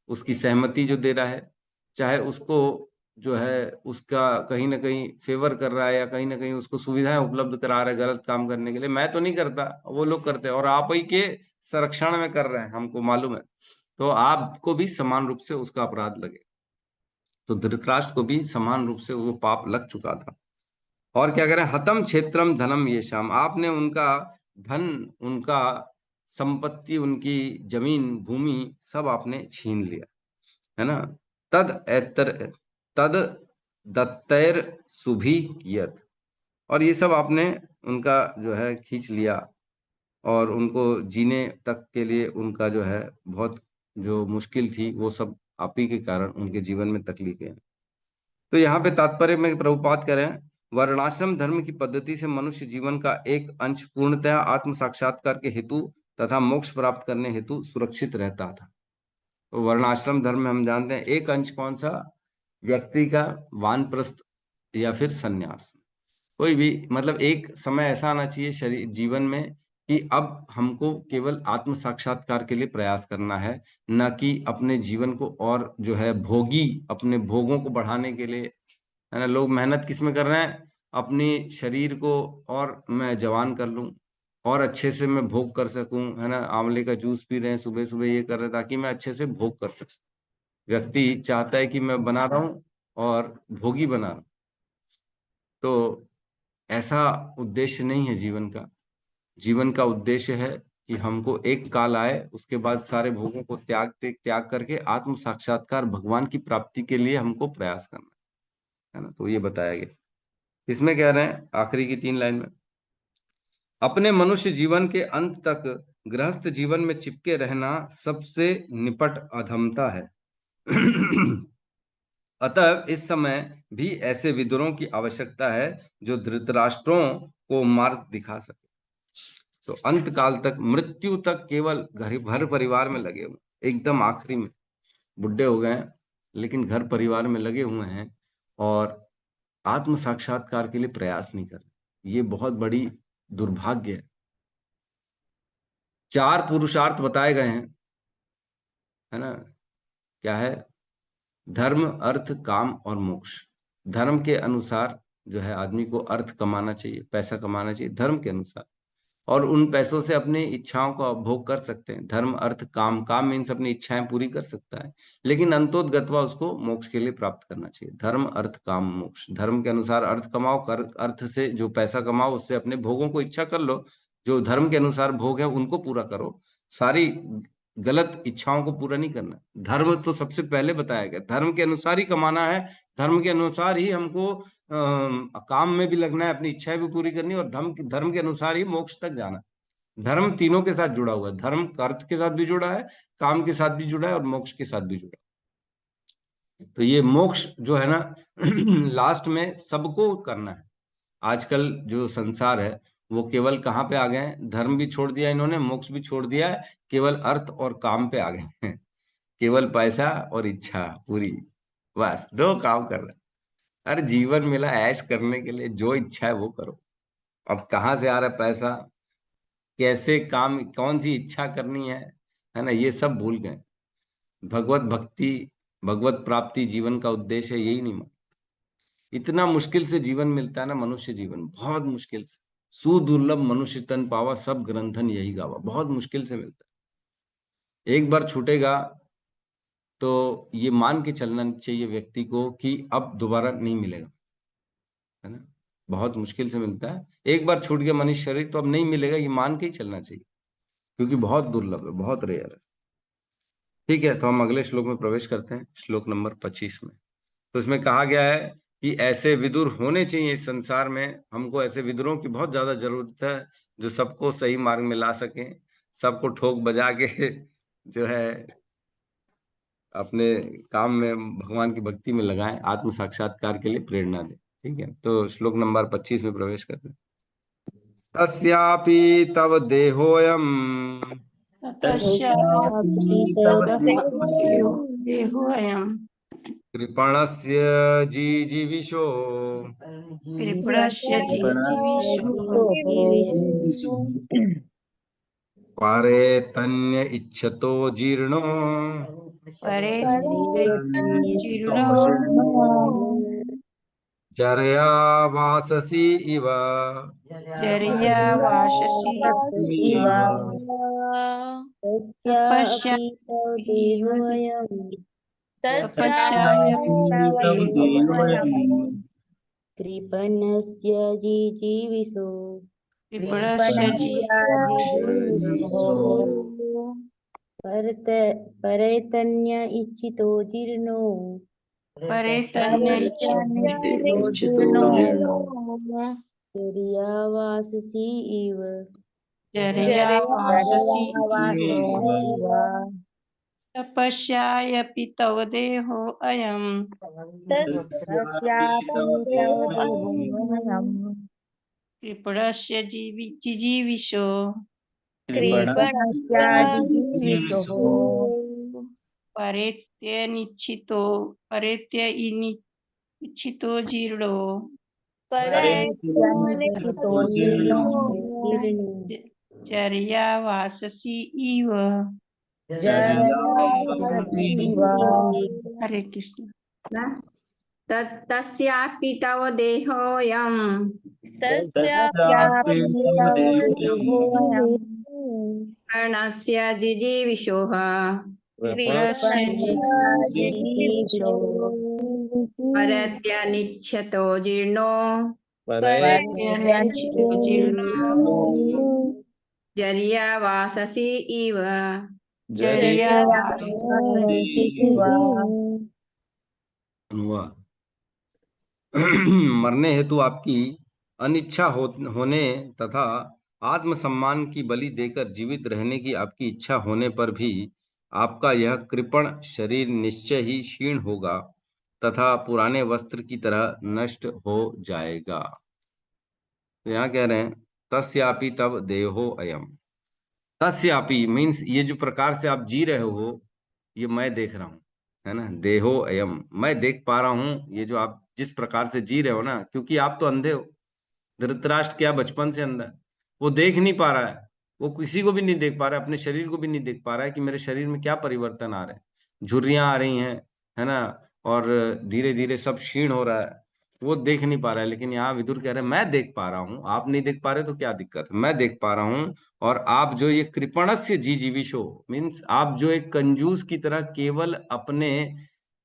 उसकी सहमति जो दे रहा है, चाहे उसको जो है उसका कहीं ना कहीं फेवर कर रहा है या कहीं ना कहीं उसको सुविधाएं उपलब्ध करा रहा है गलत काम करने के लिए। मैं तो नहीं करता, वो लोग करते हैं और आप ही के संरक्षण में कर रहे हैं, हमको मालूम है, तो आपको भी समान रूप से उसका अपराध लगे। तो धृतराष्ट्र को भी समान रूप से वो पाप लग चुका था। और क्या करें, हतम क्षेत्रम धनम येषाम, आपने उनका धन, उनका संपत्ति, उनकी जमीन भूमि सब आपने छीन लिया, है ना। तद दत्तैर सुभी कियत, और ये सब आपने उनका जो है खींच लिया और उनको जीने तक के लिए उनका जो है बहुत जो मुश्किल थी वो सब आप ही के कारण उनके जीवन में तकलीफें। तो यहाँ पे तात्पर्य में प्रभुपाद करें, वर्णाश्रम धर्म की पद्धति से मनुष्य जीवन का एक अंश पूर्णतः आत्म साक्षात्कार के हेतु तथा मोक्ष प्राप्त करने हेतु सुरक्षित रहता था। तो वर्णाश्रम धर्म में हम जानते हैं एक अंश कौन सा? व्यक्ति का वानप्रस्थ या फिर सन्यास, कोई भी, मतलब एक समय ऐसा आना चाहिए शरीर जीवन में कि अब हमको केवल आत्म साक्षात्कार के लिए प्रयास करना है, न कि अपने जीवन को और जो है भोगी, अपने भोगों को बढ़ाने के लिए है ना। लोग मेहनत किस में कर रहे हैं, अपनी शरीर को और मैं जवान कर लूं और अच्छे से मैं भोग कर सकूं, है ना। आंवले का जूस पी रहे हैं सुबह सुबह, ये कर रहे हैं ताकि मैं अच्छे से भोग कर सकूं। व्यक्ति चाहता है कि मैं बना रहा हूं और भोगी बना रहा हूं। तो ऐसा उद्देश्य नहीं है जीवन का। जीवन का उद्देश्य है कि हमको एक काल आए, उसके बाद सारे भोगों को त्याग करके आत्म साक्षात्कार भगवान की प्राप्ति के लिए हमको प्रयास करना है ना। तो ये बताया गया। इसमें कह रहे हैं आखिरी की 3 लाइन में, अपने मनुष्य जीवन के अंत तक गृहस्थ जीवन में चिपके रहना सबसे निपट अधमता है। अतः इस समय भी ऐसे विदुरों की आवश्यकता है जो धृतराष्ट्रों को मार्ग दिखा सके। तो अंत काल तक, मृत्यु तक केवल घर परिवार में लगे हुए, एकदम आखिरी में बुढ़े हो गए लेकिन घर परिवार में लगे हुए हैं और आत्म साक्षात्कार के लिए प्रयास नहीं कर रहे। ये बहुत बड़ी दुर्भाग्य है। 4 पुरुषार्थ बताए गए हैं, है ना। क्या है? धर्म, अर्थ, काम और मोक्ष। धर्म के अनुसार जो है आदमी को अर्थ कमाना चाहिए, पैसा कमाना चाहिए धर्म के अनुसार, और उन पैसों से अपनी इच्छाओं का भोग कर सकते हैं। धर्म, अर्थ, काम। काम मीन्स अपनी इच्छाएं पूरी कर सकता है, लेकिन अंतोदगत्वा उसको मोक्ष के लिए प्राप्त करना चाहिए। धर्म, अर्थ, काम, मोक्ष। धर्म के अनुसार अर्थ कमाओ, अर्थ से जो पैसा कमाओ उससे अपने भोगों को इच्छा कर लो। जो धर्म के अनुसार भोग है उनको पूरा करो, सारी गलत इच्छाओं को पूरा नहीं करना। धर्म तो सबसे पहले बताया गया, धर्म के अनुसार ही कमाना है, धर्म के अनुसार ही हमको काम में भी लगना है, अपनी इच्छाएं भी पूरी करनी है, और धर्म के अनुसार ही मोक्ष तक जाना। धर्म तीनों के साथ जुड़ा हुआ है। धर्म अर्थ के साथ भी जुड़ा है, काम के साथ भी जुड़ा है और मोक्ष के साथ भी जुड़ा है। तो ये मोक्ष जो है ना लास्ट में सबको करना है। आजकल जो संसार है वो केवल कहाँ पे आ गए हैं, धर्म भी छोड़ दिया इन्होंने, मोक्ष भी छोड़ दिया है, केवल अर्थ और काम पे आ गए हैं। केवल पैसा और इच्छा पूरी, बस 2 काम कर रहे हैं। अरे जीवन मिला ऐश करने के लिए, जो इच्छा है वो करो। अब कहाँ से आ रहा है पैसा, कैसे काम, कौन सी इच्छा करनी है ना, ये सब भूल गए। भगवत भक्ति, भगवत प्राप्ति जीवन का उद्देश्य है, यही नहीं मान। इतना मुश्किल से जीवन मिलता है ना, मनुष्य जीवन बहुत मुश्किल से। सुदुर्लभ मनुष्य तन पावा, सब ग्रंथन यही गावा। बहुत मुश्किल से मिलता है। एक बार छूटेगा तो ये मान के चलना चाहिए व्यक्ति को कि अब दोबारा नहीं मिलेगा, है ना। बहुत मुश्किल से मिलता है। एक बार छूट गया मनुष्य शरीर तो अब नहीं मिलेगा, ये मान के ही चलना चाहिए, क्योंकि बहुत दुर्लभ है, बहुत रेयर है। ठीक है, तो हम अगले श्लोक में प्रवेश करते हैं, श्लोक नंबर 25 में। तो इसमें कहा गया है कि ऐसे विदुर होने चाहिए इस संसार में। हमको ऐसे विदुरों की बहुत ज्यादा जरूरत है जो सबको सही मार्ग में ला सके, सबको ठोक बजा के जो है अपने काम में, भगवान की भक्ति में लगाएं, आत्म साक्षात्कार के लिए प्रेरणा दें। ठीक है, तो श्लोक नंबर 25 में प्रवेश करते हैं। तस्यापि तव देहोयम तस्यापि तव देहोऽयं कृपणस्य जीजीविषो कृपणस्य जीविषो पारे तन्य इच्छतो जीर्णो परे जीर्णो जरया वाससी इव। जर्या वाससि तस्यापि कृपणस्य जीजीविषो कृपणस्य परैतन्य इच्छितो जीर्णो परेतन्य जर्या वाससि इव। जर्या वाससि तपस्यायपि तव देहो अयम् कृपणस्य जीविषो परेत्यनिच्छितो जीर्णो जर्या वाससि इव। हरे कृष्ण। तस्यापि तव देहोऽयं तस्यापि तव देहोऽयं कर्णस्य जिजीविषोः परत्यनिच्छतो जीर्णो जर्यावाससि इव। हुआ। मरने हेतु आपकी अनिच्छा होने तथा आत्मसम्मान की बलि देकर जीवित रहने की आपकी इच्छा होने पर भी आपका यह कृपण शरीर निश्चय ही क्षीण होगा तथा पुराने वस्त्र की तरह नष्ट हो जाएगा। तो यहाँ कह रहे हैं तस्यापि तब देहो अयम। तस्यापि मीन्स ये जो प्रकार से आप जी रहे हो ये मैं देख रहा हूँ, है ना। देहो अयम, मैं देख पा रहा हूँ ये जो आप जिस प्रकार से जी रहे हो ना, क्योंकि आप तो अंधे हो। धृतराष्ट्र क्या बचपन से अंधा है, वो देख नहीं पा रहा है, वो किसी को भी नहीं देख पा रहा है, अपने शरीर को भी नहीं देख पा रहा है कि मेरे शरीर में क्या परिवर्तन आ रहे हैं, झुर्रियां आ रही हैं, है ना, और धीरे धीरे सब क्षीण हो रहा है, वो देख नहीं पा रहा है। लेकिन यहाँ विदुर कह रहे हैं मैं देख पा रहा हूँ, आप नहीं देख पा रहे तो क्या दिक्कत है, मैं देख पा रहा हूँ। और आप जो ये कृपणस्य जीजीविषो मीन्स आप जो एक कंजूस की तरह केवल अपने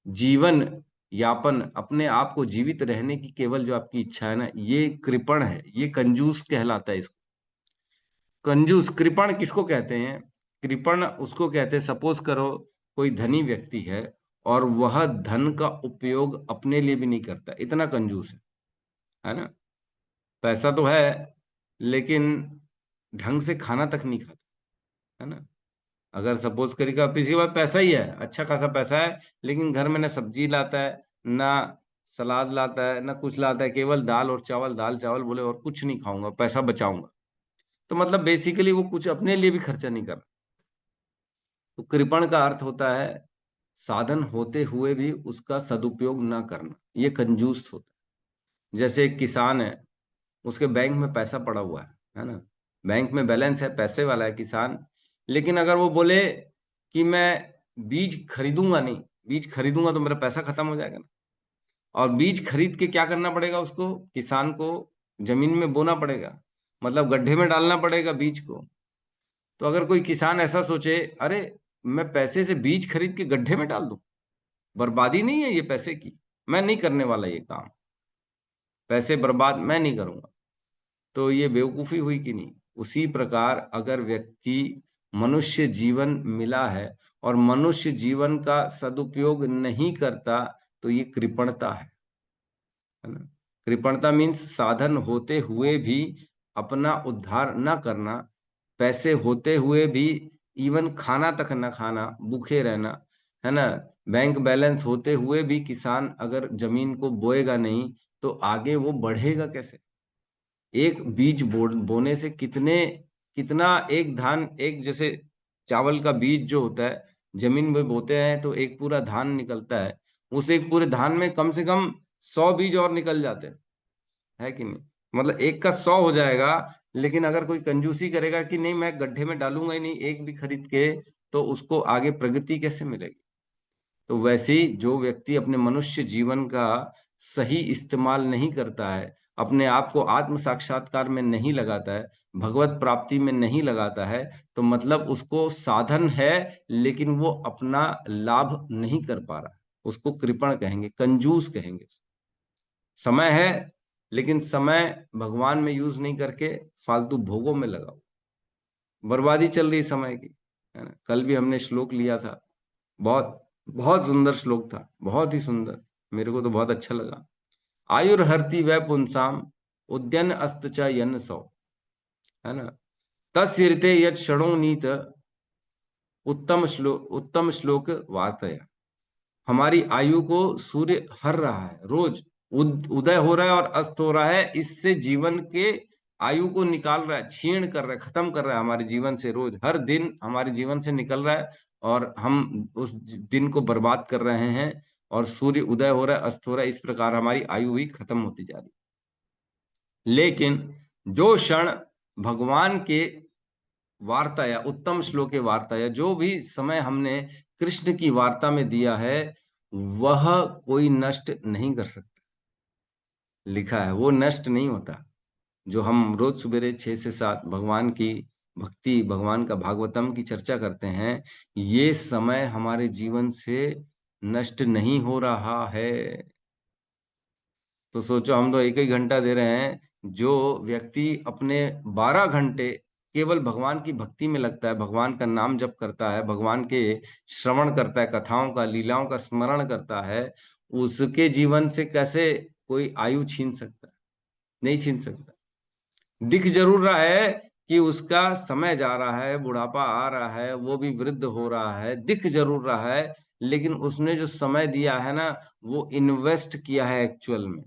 जीवन यापन, अपने आप को जीवित रहने की केवल जो आपकी इच्छा है ना, ये कृपण है, ये कंजूस कहलाता है। इसको कंजूस, कृपण किसको कहते हैं? कृपण उसको कहते हैं, सपोज करो कोई धनी व्यक्ति है और वह धन का उपयोग अपने लिए भी नहीं करता, इतना कंजूस है ना। पैसा तो है लेकिन ढंग से खाना तक नहीं खाता, है ना। अगर सपोज करेगा किसी के पास पैसा ही है, अच्छा खासा पैसा है, लेकिन घर में ना सब्जी लाता है, ना सलाद लाता है, ना कुछ लाता है, केवल दाल और चावल, दाल चावल, बोले और कुछ नहीं खाऊंगा, पैसा बचाऊंगा, तो मतलब बेसिकली वो कुछ अपने लिए भी खर्चा नहीं कर रहा। तो कृपण का अर्थ होता है साधन होते हुए भी उसका सदुपयोग ना करना, ये कंजूस होता है। जैसे एक किसान है, उसके बैंक में पैसा पड़ा हुआ है ना, बैंक में बैलेंस है, पैसे वाला है किसान, लेकिन अगर वो बोले कि मैं बीज खरीदूंगा नहीं, बीज खरीदूंगा तो मेरा पैसा खत्म हो जाएगा ना, और बीज खरीद के क्या करना पड़ेगा उसको, किसान को जमीन में बोना पड़ेगा, मतलब गड्ढे में डालना पड़ेगा बीज को। तो अगर कोई किसान ऐसा सोचे अरे मैं पैसे से बीज खरीद के गड्ढे में डाल दूं, बर्बादी नहीं है ये पैसे की, मैं नहीं करने वाला ये काम, पैसे बर्बाद मैं नहीं करूंगा, तो ये बेवकूफी हुई कि नहीं। उसी प्रकार अगर व्यक्ति मनुष्य जीवन मिला है और मनुष्य जीवन का सदुपयोग नहीं करता तो ये कृपणता है ना। कृपणता मीन्स साधन होते हुए भी अपना उद्धार न करना, पैसे होते हुए भी इवन खाना तक न खाना, भूखे रहना, है ना। बैंक बैलेंस होते हुए भी किसान अगर जमीन को बोएगा नहीं तो आगे वो बढ़ेगा कैसे? एक बीज बोने से कितना एक धान, एक जैसे चावल का बीज जो होता है जमीन में बोते हैं तो एक पूरा धान निकलता है, उस एक पूरे धान में कम से कम 100 बीज और निकल जाते हैं, है कि नहीं। मतलब एक का 100 हो जाएगा, लेकिन अगर कोई कंजूसी करेगा कि नहीं मैं गड्ढे में डालूंगा ही नहीं एक भी खरीद के, तो उसको आगे प्रगति कैसे मिलेगी। तो वैसे ही जो व्यक्ति अपने मनुष्य जीवन का सही इस्तेमाल नहीं करता है, अपने आप को आत्म साक्षात्कार में नहीं लगाता है, भगवत प्राप्ति में नहीं लगाता है, तो मतलब उसको साधन है लेकिन वो अपना लाभ नहीं कर पा रहा, उसको कृपण कहेंगे, कंजूस कहेंगे। समय है लेकिन समय भगवान में यूज नहीं करके फालतू भोगों में लगाओ, बर्बादी चल रही समय की, है ना। कल भी हमने श्लोक लिया था, बहुत बहुत सुंदर श्लोक था, बहुत ही सुंदर, मेरे को तो बहुत अच्छा लगा। आयुर्हर्ति वै पुंसाम उद्यन अस्त च यन सौ, है ना। तस्ते यद क्षणों नीत उत्तम श्लोक वार्तया। हमारी आयु को सूर्य हर रहा है, रोज उदय हो रहा है और अस्त हो रहा है, इससे जीवन के आयु को निकाल रहा है, छीण कर रहा है, खत्म कर रहा है हमारे जीवन से, रोज हर दिन हमारे जीवन से निकल रहा है और हम उस दिन को बर्बाद कर रहे हैं, और सूर्य उदय हो रहा है, अस्त हो रहा है, इस प्रकार हमारी आयु भी खत्म होती जा रही है। लेकिन जो क्षण भगवान के वार्ता या उत्तम श्लोक के वार्ता या जो भी समय हमने कृष्ण की वार्ता में दिया है, वह कोई नष्ट नहीं कर सकता। लिखा है वो नष्ट नहीं होता। जो हम रोज सवेरे 6 से 7 भगवान की भक्ति, भगवान का भागवतम की चर्चा करते हैं, ये समय हमारे जीवन से नष्ट नहीं हो रहा है। तो सोचो, हम तो एक ही घंटा दे रहे हैं, जो व्यक्ति अपने 12 घंटे केवल भगवान की भक्ति में लगता है, भगवान का नाम जप करता है, भगवान के श्रवण करता है, कथाओं का, लीलाओं का स्मरण करता है, उसके जीवन से कैसे कोई आयु छीन सकता है? नहीं छीन सकता। दिख जरूर रहा है कि उसका समय जा रहा है, बुढ़ापा आ रहा है, वो भी वृद्ध हो रहा है, दिख जरूर रहा है, लेकिन उसने जो समय दिया है ना, वो इन्वेस्ट किया है एक्चुअल में,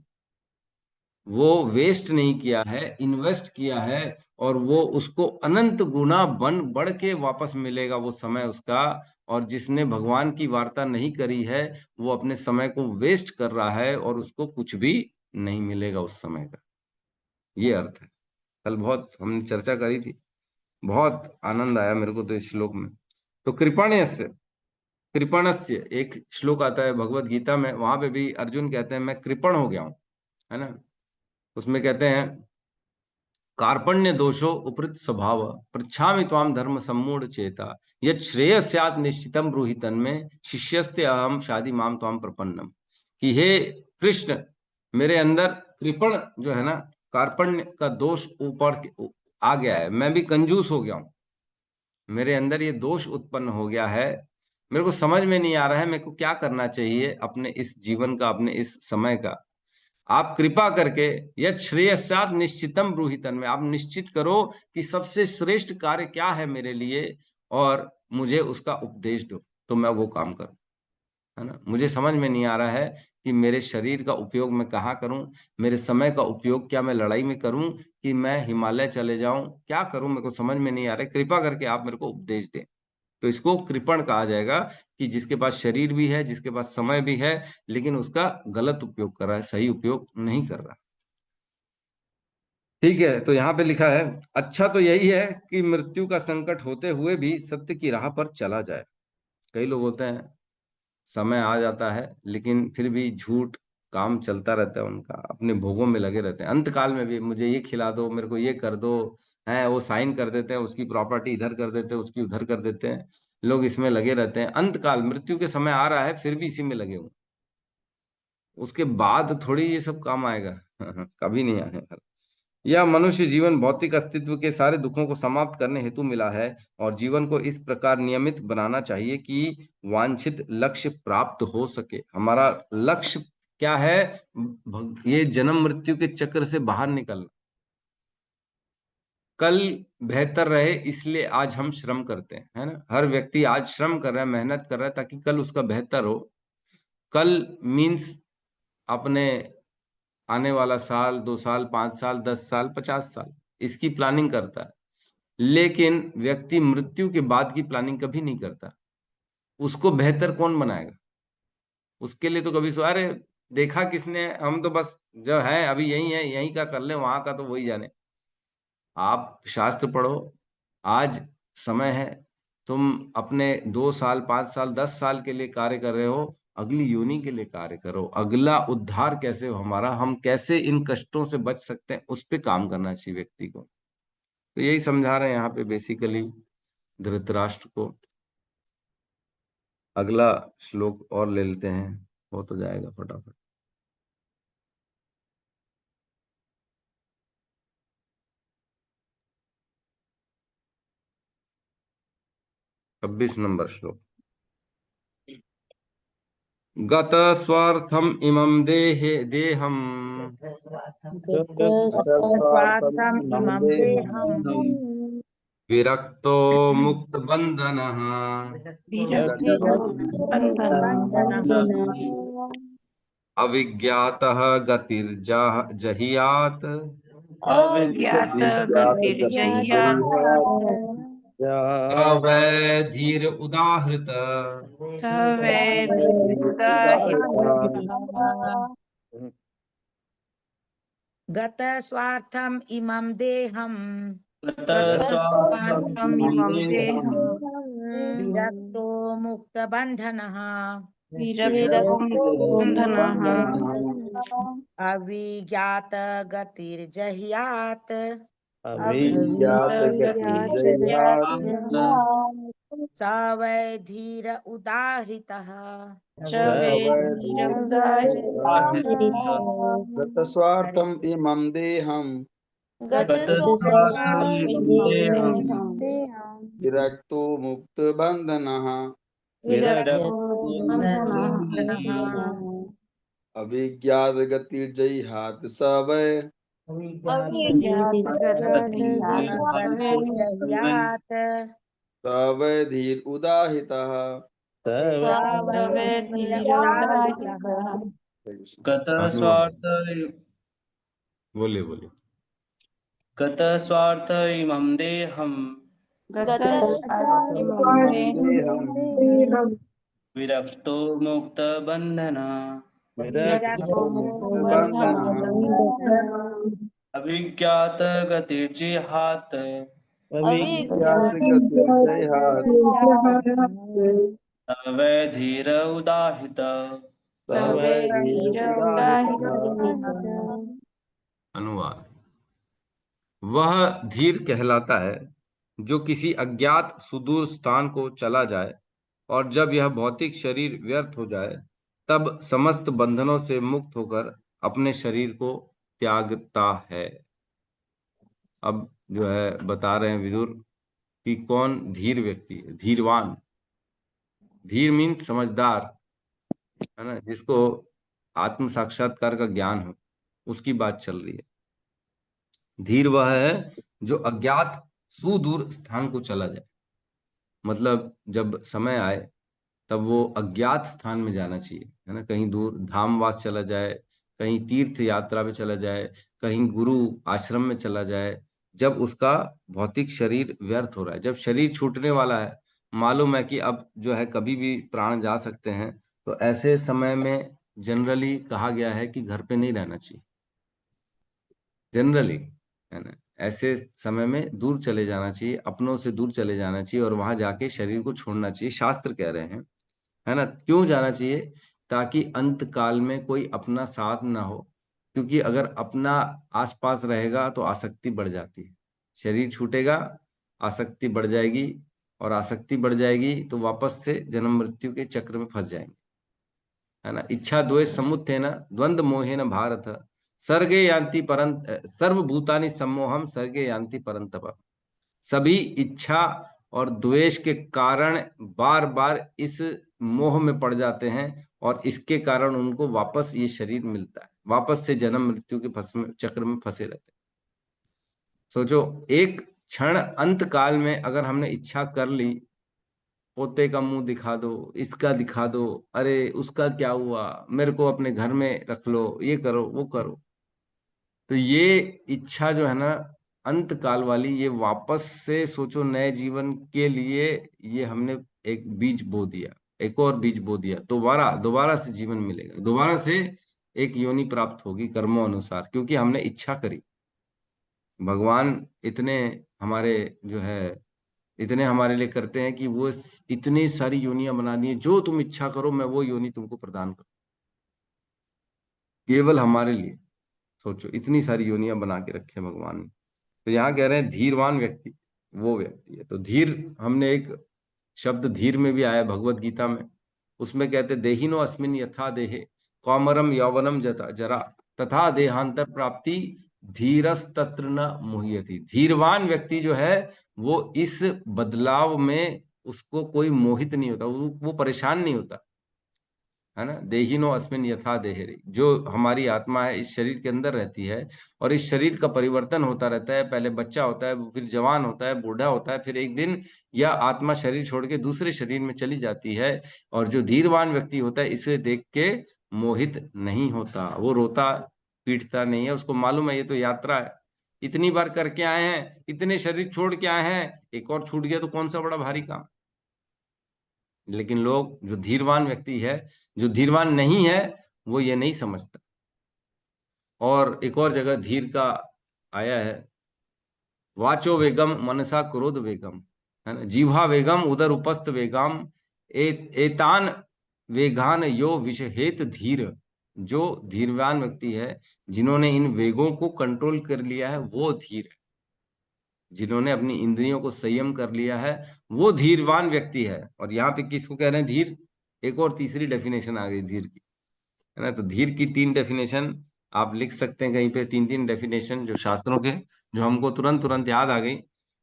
वो वेस्ट नहीं किया है, इन्वेस्ट किया है, और वो उसको अनंत गुना बन बढ़ के वापस मिलेगा वो समय उसका। और जिसने भगवान की वार्ता नहीं करी है, वो अपने समय को वेस्ट कर रहा है और उसको कुछ भी नहीं मिलेगा उस समय का। ये अर्थ है। कल बहुत हमने चर्चा करी थी, बहुत आनंद आया मेरे को तो इस श्लोक में। तो कृपण्यस्य, कृपणस्य एक श्लोक आता है भगवत गीता में, वहां पे भी अर्जुन कहते हैं मैं कृपण हो गया हूं, है ना। उसमें कहते हैं कार्पण्य दोषो उपृत स्वभाव पृच्छामि त्वाम धर्म सम्मूढ़ चेता यत् श्रेय स्यात् निश्चितम ब्रूहि तन्मे शिष्यस्ते अहम शादी माम त्वाम प्रपन्नम। कि हे कृष्ण, मेरे अंदर कृपण जो है ना, कार्पण्य का दोष ऊपर आ गया है, मैं भी कंजूस हो गया हूं, मेरे अंदर ये दोष उत्पन्न हो गया है। मेरे को समझ में नहीं आ रहा है मेरे को क्या करना चाहिए अपने इस जीवन का, अपने इस समय का। आप कृपा करके यह श्रेयस्यात् निश्चितम ब्रूहितन में आप निश्चित करो कि सबसे श्रेष्ठ कार्य क्या है मेरे लिए, और मुझे उसका उपदेश दो, तो मैं वो काम करूं, है ना। मुझे समझ में नहीं आ रहा है कि मेरे शरीर का उपयोग मैं कहाँ करूं, मेरे समय का उपयोग क्या मैं लड़ाई में करूं कि मैं हिमालय चले जाऊं, क्या करूं, मेरे को समझ में नहीं आ रहा है, कृपा करके आप मेरे को उपदेश दें। तो इसको कृपण कहा जाएगा, कि जिसके पास शरीर भी है, जिसके पास समय भी है, लेकिन उसका गलत उपयोग कर रहा है, सही उपयोग नहीं कर रहा। ठीक है, तो यहाँ पे लिखा है अच्छा तो यही है कि मृत्यु का संकट होते हुए भी सत्य की राह पर चला जाए। कई लोग होते हैं, समय आ जाता है लेकिन फिर भी झूठ काम चलता रहता है उनका, अपने भोगों में लगे रहते हैं। अंत काल में भी मुझे ये खिला दो, मेरे को ये कर दो, है वो साइन कर देते हैं, उसकी प्रॉपर्टी इधर कर देते हैं, उसकी उधर कर देते हैं, लोग इसमें लगे रहते हैं। अंत काल मृत्यु के समय आ रहा है फिर भी इसी में लगे हुए, उसके बाद थोड़ी ये सब काम आएगा कभी नहीं आएगा। यह मनुष्य जीवन भौतिक अस्तित्व के सारे दुखों को समाप्त करने हेतु मिला है, और जीवन को इस प्रकार नियमित बनाना चाहिए कि वांछित लक्ष्य प्राप्त हो सके। हमारा लक्ष्य क्या है? ये जन्म मृत्यु के चक्र से बाहर निकलना। कल बेहतर रहे इसलिए आज हम श्रम करते हैं, है ना। हर व्यक्ति आज श्रम कर रहा है, मेहनत कर रहा है, ताकि कल उसका बेहतर हो। कल मीन्स अपने आने वाला साल, 2 साल, 5 साल, 10 साल, 50 साल, इसकी प्लानिंग करता है। लेकिन व्यक्ति मृत्यु के बाद की प्लानिंग कभी नहीं करता। उसको बेहतर कौन बनाएगा? उसके लिए तो कभी अरे देखा किसने, हम तो बस जो है अभी यही है, यही का कर ले, वहां का तो वही जाने। आप शास्त्र पढ़ो, आज समय है, तुम अपने 2 साल, 5 साल, 10 साल के लिए कार्य कर रहे हो, अगली योनि के लिए कार्य करो। अगला उद्धार कैसे हो हमारा, हम कैसे इन कष्टों से बच सकते हैं, उस पे काम करना चाहिए व्यक्ति को। तो यही समझा रहे हैं यहाँ पे बेसिकली धृतराष्ट्र को। अगला श्लोक और ले लेते हैं, हो तो जाएगा फटाफट। छब्बीस नंबर श्लोक। गत स्वार्थम इमं देहम स्वार्थम इमं देहम विरक्तो मुक्त बंधनः अविज्ञातः गतिर्जहियात् अवैधीर उदाहृत गत स्वार्थम इमं देहम विरक्तो मुक्त बंधनः अभिज्ञात गतिर्जह्यात् अभिज्ञात गतिर्जह्यात् स वै धीर उदाहृतः गतस्वार्थम् इमं देहं विरक्तो मुक्तबन्धनः अभिज्ञात गतिर्जह्यात् स वै जह्यात् स वै धीर उदाहृतः गतस्वार्थ बोलिए बोलिए। गतस्वार्थ इमं देहं विरक्तो मुक्तबन्धनः अभिज्ञात गतिर्जिहात् वै धीर उदाहित। अनुवाद। वह धीर कहलाता है जो किसी अज्ञात सुदूर स्थान को चला जाए और जब यह भौतिक शरीर व्यर्थ हो जाए तब समस्त बंधनों से मुक्त होकर अपने शरीर को त्यागता है। अब जो है बता रहे हैं विदुर कि कौन धीर व्यक्ति है, धीरवान। धीर मीन्स समझदार, है ना, जिसको आत्म साक्षात्कार का ज्ञान हो, उसकी बात चल रही है। धीर वह है जो अज्ञात सुदूर स्थान को चला जाए, मतलब जब समय आए तब वो अज्ञात स्थान में जाना चाहिए, है ना, कहीं दूर धामवास चला जाए, कहीं तीर्थ यात्रा में चला जाए, कहीं गुरु आश्रम में चला जाए, जब उसका भौतिक शरीर व्यर्थ हो रहा है, जब शरीर छूटने वाला है, मालूम है कि अब जो है कभी भी प्राण जा सकते हैं, तो ऐसे समय में जनरली कहा गया है कि घर पे नहीं रहना चाहिए, जनरली, है ना। ऐसे समय में दूर चले जाना चाहिए, अपनों से दूर चले जाना चाहिए और वहां जाके शरीर को छोड़ना चाहिए। शास्त्र कह रहे हैं, है ना, क्यों जाना चाहिए? ताकि अंत काल में कोई अपना साथ ना हो, क्योंकि अगर अपना आसपास रहेगा तो आसक्ति बढ़ जाती है। शरीर छूटेगा, आसक्ति बढ़ जाएगी, और आसक्ति बढ़ जाएगी तो वापस से जन्म मृत्यु के चक्र में फंस जाएंगे, है ना। इच्छा द्वेष समुत्थेन द्वंद्व मोहेन भारत सर्गे यान्ति परंत सर्वभूतानि सम्मोहम सर्गे यान्ति परंतप। सभी इच्छा और द्वेष के कारण बार बार इस मोह में पड़ जाते हैं और इसके कारण उनको वापस ये शरीर मिलता है, वापस से जन्म मृत्यु के चक्र में फंसे रहते हैं। सोचो, एक क्षण अंत काल में अगर हमने इच्छा कर ली, पोते का मुंह दिखा दो, इसका दिखा दो, अरे उसका क्या हुआ, मेरे को अपने घर में रख लो, ये करो वो करो, तो ये इच्छा जो है ना अंत काल वाली, ये वापस से सोचो नए जीवन के लिए ये हमने एक बीज बो दिया, एक और बीज बो दिया, दोबारा से जीवन मिलेगा, दोबारा से एक योनि प्राप्त होगी कर्मों अनुसार, क्योंकि हमने इच्छा करी। भगवान इतने हमारे जो है इतने हमारे लिए करते हैं कि वो इतनी सारी योनियां बना दी हैं, जो तुम इच्छा करो मैं वो योनि तुमको प्रदान करूं, केवल हमारे लिए। सोचो, इतनी सारी योनियां बना के रखे भगवान ने। तो यहाँ कह रहे हैं धीरवान व्यक्ति वो व्यक्ति है। तो धीर, हमने एक शब्द धीर में भी आया भगवत गीता में, उसमें कहते देहिनो अस्मिन यथा देहे कौमरम यौवनम जरा तथा देहांतर प्राप्ति धीरस तत्र न मुह्यति। धीरवान व्यक्ति जो है वो इस बदलाव में उसको कोई मोहित नहीं होता, वो परेशान नहीं होता, है ना। देहिनो अस्मिन यथा देहे, जो हमारी आत्मा है इस शरीर के अंदर रहती है और इस शरीर का परिवर्तन होता रहता है, पहले बच्चा होता है, फिर जवान होता है, बूढ़ा होता है, फिर एक दिन यह आत्मा शरीर छोड़ के दूसरे शरीर में चली जाती है। और जो धीरवान व्यक्ति होता है इसे देख के मोहित नहीं होता, वो रोता पीटता नहीं है, उसको मालूम है ये तो यात्रा है, इतनी बार करके आए हैं, इतने शरीर छोड़ के आए हैं, एक और छूट गया तो कौन सा बड़ा भारी काम। लेकिन लोग, जो धीरवान व्यक्ति है, जो धीरवान नहीं है, वो ये नहीं समझता। और एक और जगह धीर का आया है, वाचो वेगम मनसा क्रोध वेगम, है ना, जीवा वेगम उदर उपस्थ वेगम एतान वेगान यो विषहेत धीर, जो धीरवान व्यक्ति है, जिन्होंने इन वेगों को कंट्रोल कर लिया है, वो धीर है। जिन्होंने अपनी इंद्रियों को संयम कर लिया है, वो धीरवान व्यक्ति है। और यहाँ पे किसको कह रहे हैं धीर? एक और तीसरी डेफिनेशन आ गई धीर की, है ना। तो धीर की 3 डेफिनेशन आप लिख सकते हैं कहीं पे, 3 डेफिनेशन जो शास्त्रों के, जो हमको तुरंत याद आ गई।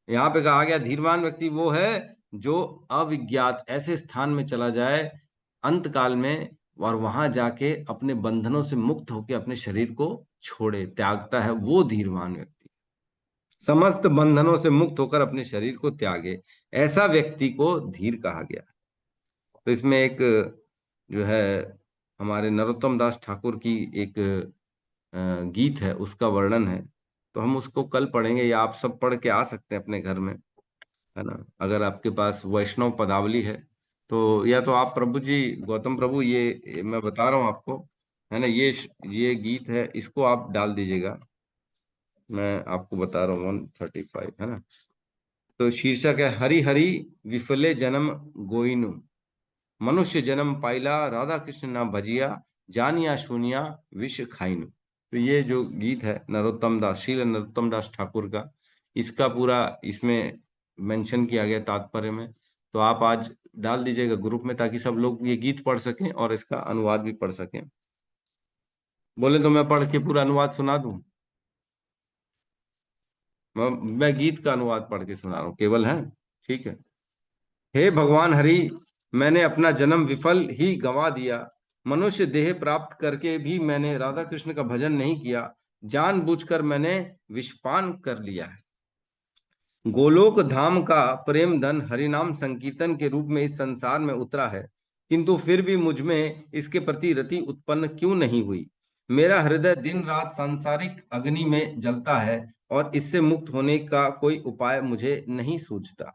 यहाँ पे कहा गया धीरवान व्यक्ति वो है जो अविज्ञात ऐसे स्थान में चला जाए अंत काल में, और वहां जाके अपने बंधनों से मुक्त होकर अपने शरीर को छोड़े, त्यागता है, वो धीरवान व्यक्ति। समस्त बंधनों से मुक्त होकर अपने शरीर को त्यागे, ऐसा व्यक्ति को धीर कहा गया। तो इसमें एक जो है हमारे नरोत्तम दास ठाकुर की एक गीत है, उसका वर्णन है। तो हम उसको कल पढ़ेंगे, या आप सब पढ़ के आ सकते हैं अपने घर में, है ना। अगर आपके पास वैष्णव पदावली है तो, या तो आप प्रभु जी, गौतम प्रभु, ये मैं बता रहा हूँ आपको, है ना, ये गीत है, इसको आप डाल दीजिएगा। मैं आपको बता रहा हूँ 135, है ना। तो शीर्षक है हरि हरि विफले जन्म गोइनु, मनुष्य जन्म पाइला राधा कृष्ण ना भजिया, जानिया शूनिया विष खाइनु। तो ये जो गीत है नरोत्तम दास, श्रील नरोत्तम दास ठाकुर का, इसका पूरा इसमें मेंशन किया गया तात्पर्य में। तो आप आज डाल दीजिएगा ग्रुप में, ताकि सब लोग ये गीत पढ़ सकें और इसका अनुवाद भी पढ़ सकें। बोले तो मैं पढ़ के पूरा अनुवाद सुना दूं? मैं गीत का अनुवाद पढ़ के सुना रहा हूँ केवल, है, ठीक है। हे भगवान हरि, मैंने अपना जन्म विफल ही गंवा दिया, मनुष्य देह प्राप्त करके भी मैंने राधा कृष्ण का भजन नहीं किया, जानबूझकर मैंने विषपान कर लिया है। गोलोक धाम का प्रेम धन हरिनाम संकीर्तन के रूप में इस संसार में उतरा है, किंतु फिर भी मुझ में इसके प्रति रति उत्पन्न क्यों नहीं हुई? मेरा हृदय दिन रात सांसारिक अग्नि में जलता है और इससे मुक्त होने का कोई उपाय मुझे नहीं सूझता।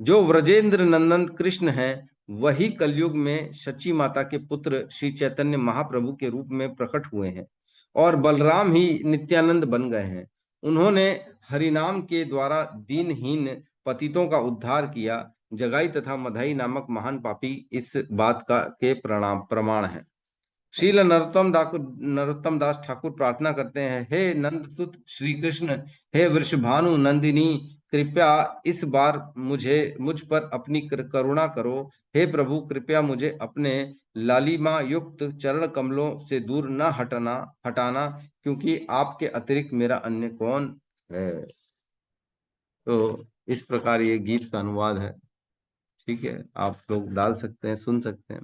जो व्रजेंद्र नंदन कृष्ण है, वही कलयुग में शची माता के पुत्र श्री चैतन्य महाप्रभु के रूप में प्रकट हुए हैं, और बलराम ही नित्यानंद बन गए हैं। उन्होंने हरिनाम के द्वारा दीनहीन पतितों का उद्धार किया। जगाई तथा मधाई नामक महान पापी इस बात का के प्रमाण है। श्रील नरोत्तम दास ठाकुर प्रार्थना करते हैं, हे नंद सुत श्री कृष्ण, हे वृषभानु नंदिनी, कृपया इस बार मुझ पर अपनी करुणा करो। हे प्रभु, कृपया मुझे अपने लालिमा युक्त चरण कमलों से दूर न हटाना, क्योंकि आपके अतिरिक्त मेरा अन्य कौन है। तो इस प्रकार ये गीत का अनुवाद है, ठीक है। आप लोग डाल सकते हैं, सुन सकते हैं,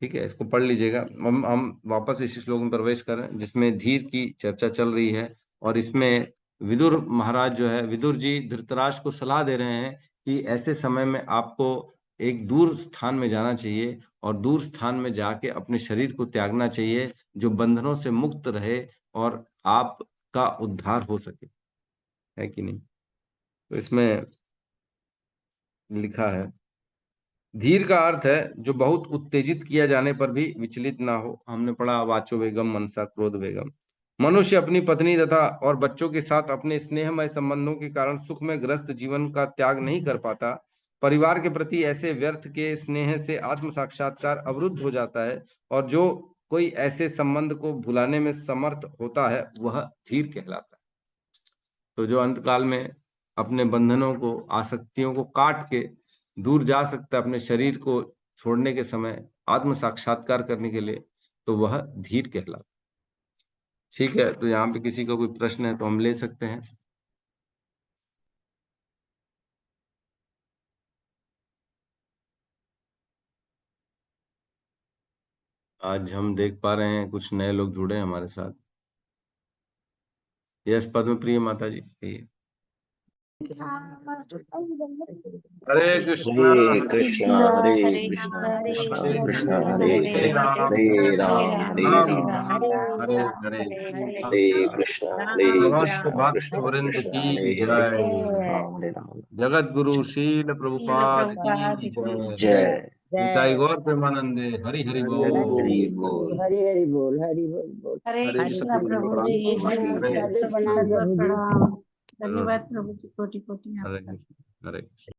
ठीक है। इसको पढ़ लीजिएगा। हम वापस इस श्लोक में प्रवेश करें जिसमें धीर की चर्चा चल रही है, और इसमें विदुर महाराज जो है, विदुर जी धृतराष्ट्र को सलाह दे रहे हैं कि ऐसे समय में आपको एक दूर स्थान में जाना चाहिए, और दूर स्थान में जाके अपने शरीर को त्यागना चाहिए, जो बंधनों से मुक्त रहे और आपका उद्धार हो सके, है कि नहीं। तो इसमें लिखा है, धीर का अर्थ है जो बहुत उत्तेजित किया जाने पर भी विचलित ना हो। हमने पढ़ा वाचो वेगम मनसा क्रोध वेगम। मनुष्य अपनी पत्नी तथा और बच्चों के साथ अपने स्नेहमय संबंधों के कारण सुख में ग्रस्त जीवन का त्याग नहीं कर पाता। परिवार के प्रति ऐसे व्यर्थ के स्नेह से आत्म साक्षात्कार अवरुद्ध हो जाता है, और जो कोई ऐसे संबंध को भुलाने में समर्थ होता है वह धीर कहलाता है। तो जो अंतकाल में अपने बंधनों को, आसक्तियों को काट के दूर जा सकता है अपने शरीर को छोड़ने के समय, आत्म साक्षात्कार करने के लिए, तो वह धीर कहलाता। ठीक है। तो यहाँ पे किसी का कोई प्रश्न है तो हम ले सकते हैं। आज हम देख पा रहे हैं कुछ नए लोग जुड़े हैं हमारे साथ। यस पद्म प्रिय माता जी, कहिए। हरे कृष्णा हरे कृष्णा हरे कृष्णा कृष्णा कृष्णा हरे हरे हरे राम हरे राम हरे हरे। हरे कृष्णा समस्त भक्त कृष्णा वृंद कृष्णा की हरे जय। हरे राम। जगत गुरु शील प्रभुपाद की जय। जय निताई गौर प्रेमानंदे हरि हरि बोल। हरि बोल। हरि हरि बोल, हरि बोल बोल। हरे हरि कृष्णा बोल, प्रभु प्रणाम जी, प्रभु जी, हरे प्रणाम प्रभु जी। प्रणाम। धन्यवाद प्रभु जी, कोटि कोटि हरे आपका। कृष्ण, हरे कृष्ण।